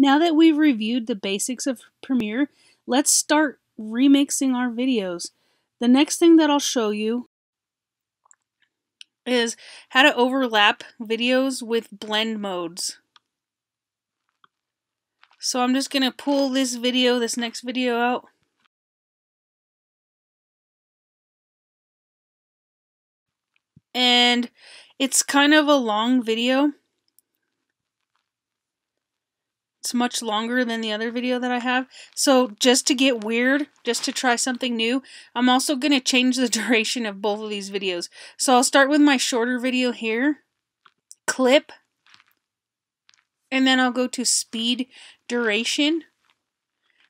Now that we've reviewed the basics of Premiere, let's start remixing our videos. The next thing that I'll show you is how to overlap videos with blend modes. So I'm just going to pull this next video out. And it's kind of a long video. It's much longer than the other video that I have. So just to get weird, just to try something new, I'm also going to change the duration of both of these videos. So I'll start with my shorter video here, clip, and then I'll go to speed duration.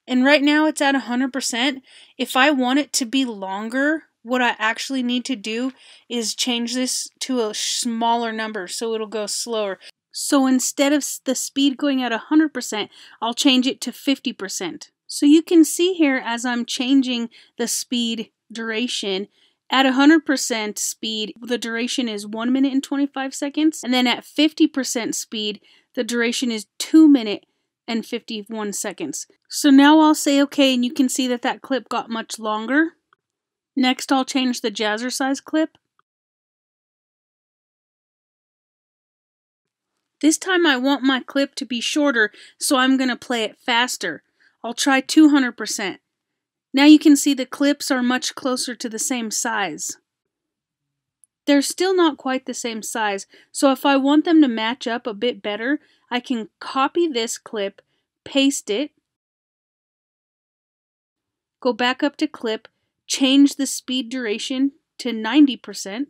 And right now it's at 100%. If I want it to be longer, what I actually need to do is change this to a smaller number so it'll go slower. So instead of the speed going at 100%, I'll change it to 50%. So you can see here as I'm changing the speed duration, at 100% speed, the duration is 1 minute and 25 seconds. And then at 50% speed, the duration is 2 minutes and 51 seconds. So now I'll say okay, and you can see that that clip got much longer. Next, I'll change the Jazzercise clip. This time I want my clip to be shorter, so I'm going to play it faster. I'll try 200%. Now you can see the clips are much closer to the same size. They're still not quite the same size, so if I want them to match up a bit better, I can copy this clip, paste it, go back up to clip, change the speed duration to 90%.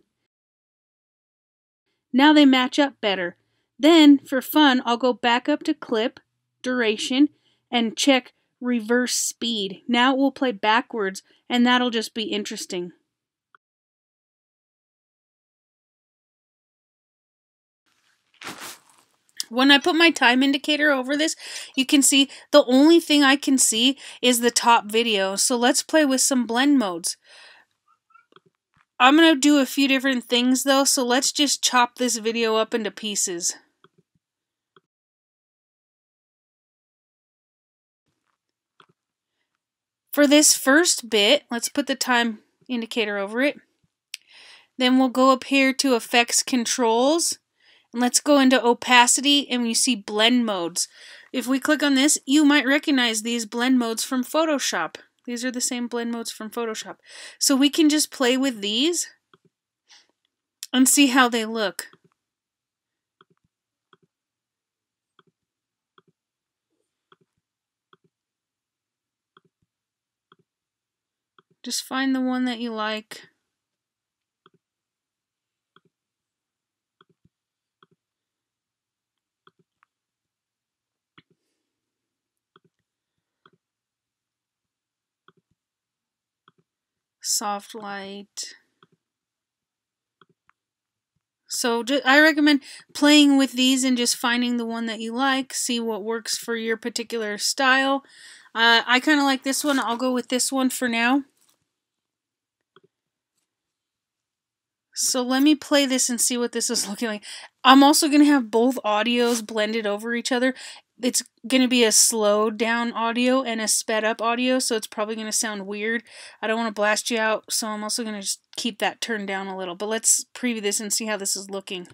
Now they match up better. Then, for fun, I'll go back up to clip, duration, and check reverse speed. Now it will play backwards, and that'll just be interesting. When I put my time indicator over this, you can see the only thing I can see is the top video. So let's play with some blend modes. I'm going to do a few different things though, so let's just chop this video up into pieces. For this first bit, let's put the time indicator over it. Then we'll go up here to Effects Controls. And let's go into Opacity, and you see Blend Modes. If we click on this, you might recognize these blend modes from Photoshop. These are the same blend modes from Photoshop. So we can just play with these and see how they look. Just find the one that you like. Soft light. So I recommend playing with these and just finding the one that you like, see what works for your particular style. I kind of like this one. I'll go with this one for now. So let me play this and see what this is looking like. I'm also going to have both audios blended over each other. It's going to be a slowed down audio and a sped up audio, so it's probably going to sound weird. I don't want to blast you out, so I'm also going to just keep that turned down a little. But let's preview this and see how this is looking.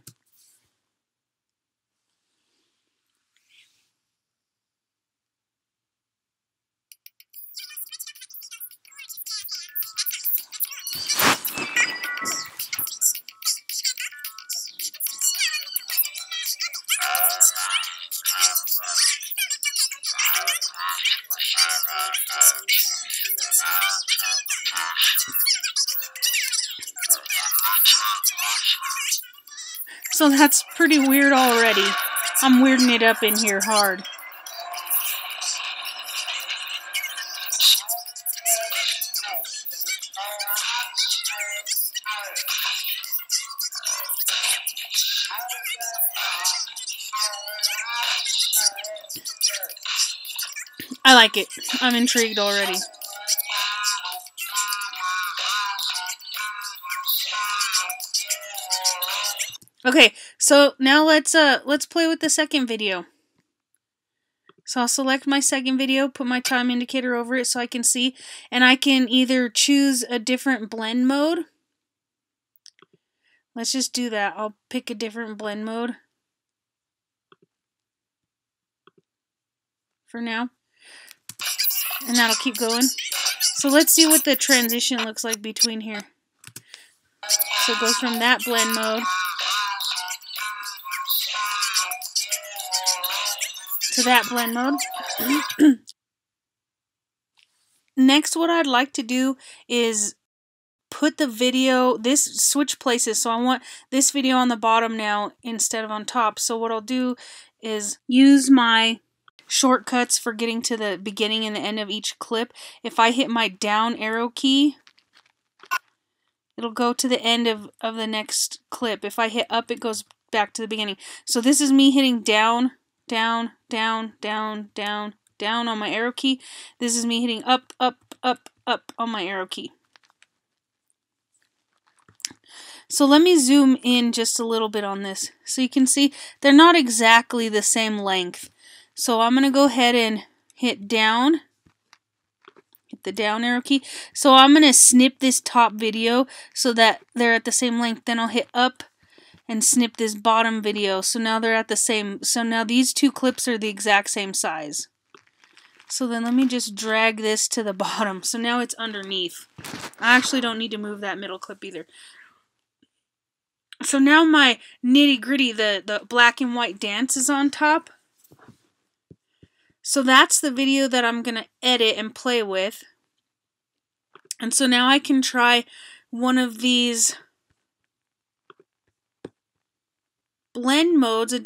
So that's pretty weird already. I'm weirding it up in here hard. I like it. I'm intrigued already. Okay, so now let's play with the second video. So I'll select my second video, put my time indicator over it so I can see, and I can either choose a different blend mode. Let's just do that. I'll pick a different blend mode for now, and that'll keep going. So let's see what the transition looks like between here. So it goes from that blend mode to that blend mode. Next, what I'd like to do is put the video, switch places. So I want this video on the bottom now instead of on top. So what I'll do is use my shortcuts for getting to the beginning and the end of each clip. If I hit my down arrow key, it'll go to the end of the next clip. If I hit up, it goes back to the beginning. So this is me hitting down, down, down, down, down, down on my arrow key. This is me hitting up, up, up, up on my arrow key. So let me zoom in just a little bit on this. So you can see they're not exactly the same length. So I'm going to go ahead and hit down. Hit the down arrow key. So I'm going to snip this top video so that they're at the same length. Then I'll hit up and snip this bottom video. So now they're at the same. So now these two clips are the exact same size. So then let me just drag this to the bottom. So now it's underneath. I actually don't need to move that middle clip either. So now my nitty gritty, the black and white dance is on top. So that's the video that I'm going to edit and play with. And so now I can try one of these blend modes,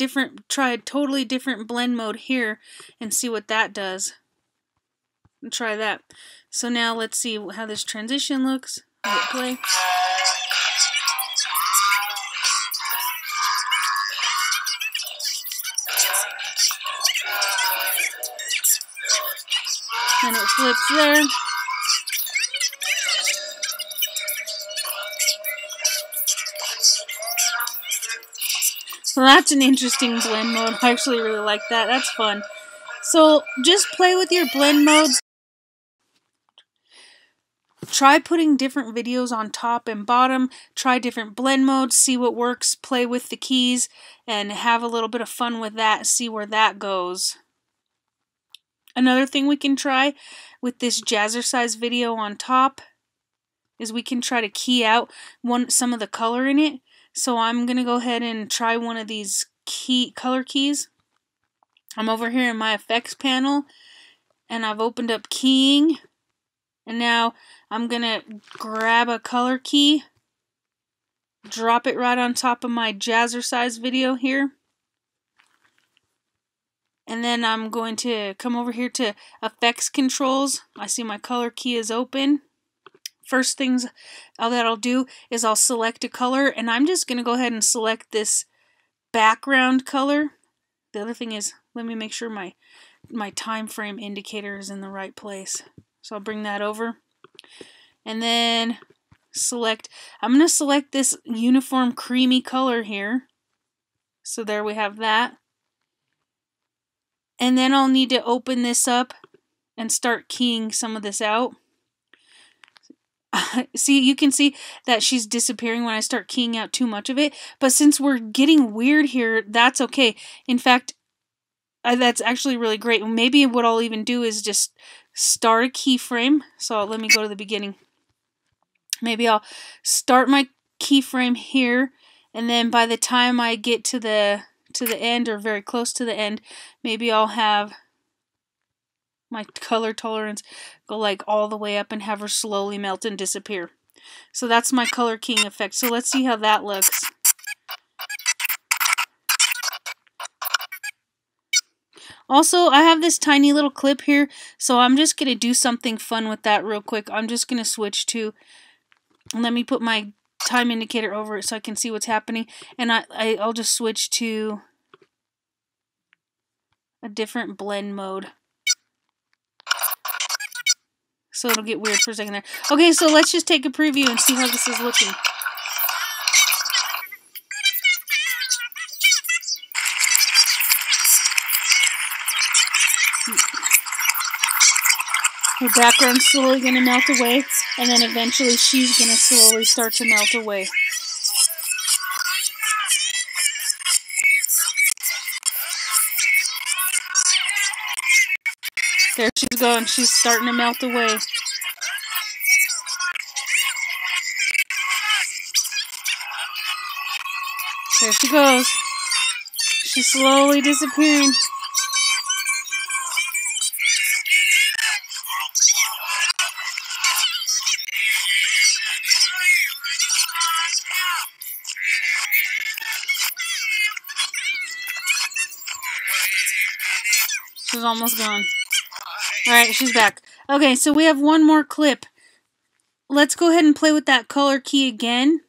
try a totally different blend mode here and see what that does. And try that. So now let's see how this transition looks. Hit play. And it flips there. So that's an interesting blend mode. I actually really like that. That's fun. So just play with your blend modes. Try putting different videos on top and bottom. Try different blend modes. See what works. Play with the keys and have a little bit of fun with that. See where that goes. Another thing we can try with this Jazzercise video on top is we can try to key out some of the color in it. So I'm going to go ahead and try one of these color keys. I'm over here in my effects panel and I've opened up keying. And now I'm going to grab a color key, drop it right on top of my Jazzercise video here. And then I'm going to come over here to effects controls. I see my color key is open. First things that I'll do is I'll select a color, and I'm just going to go ahead and select this background color. The other thing is, let me make sure my time frame indicator is in the right place. So I'll bring that over. And then I'm going to select this uniform creamy color here. So there we have that. And then I'll need to open this up and start keying some of this out. See, you can see that she's disappearing when I start keying out too much of it. But since we're getting weird here, that's okay. In fact, that's actually really great. Maybe what I'll even do is just start a keyframe. So let me go to the beginning. Maybe I'll start my keyframe here. And then by the time I get to the end or very close to the end, maybe I'll have my color tolerance go like all the way up and have her slowly melt and disappear. So that's my color keying effect. So let's see how that looks. Also, I have this tiny little clip here, so I'm just going to do something fun with that real quick. I'm just going to switch to, let me put my time indicator over it so I can see what's happening, and I'll just switch to a different blend mode. So it'll get weird for a second there. Okay, so let's just take a preview and see how this is looking. Her background's slowly going to melt away, and then eventually she's going to slowly start to melt away. There she's going. She's starting to melt away. There she goes. She's slowly disappearing. She's almost gone. Alright, she's back. Okay, so we have one more clip. Let's go ahead and play with that color key again.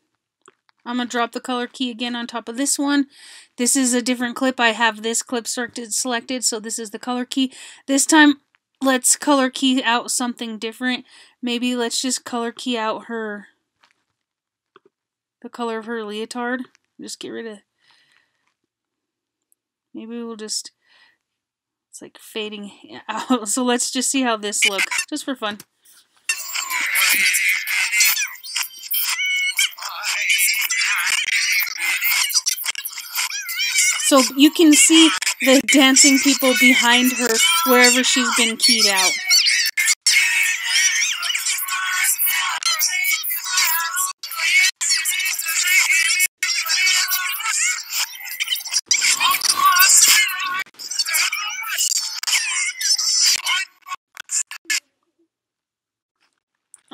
I'm going to drop the color key again on top of this one. This is a different clip. I have this clip selected, so this is the color key. This time, let's color key out something different. Maybe let's just color key out the color of her leotard. Just get rid of... Maybe we'll just... It's like fading out. So let's just see how this looks, just for fun. So you can see the dancing people behind her wherever she's been keyed out.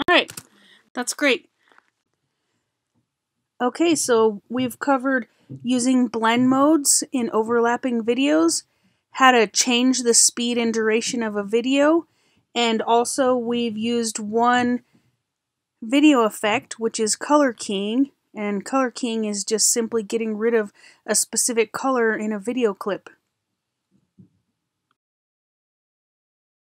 Alright, that's great. Okay, so we've covered using blend modes in overlapping videos, how to change the speed and duration of a video, and also we've used one video effect, which is color keying, and color keying is just simply getting rid of a specific color in a video clip.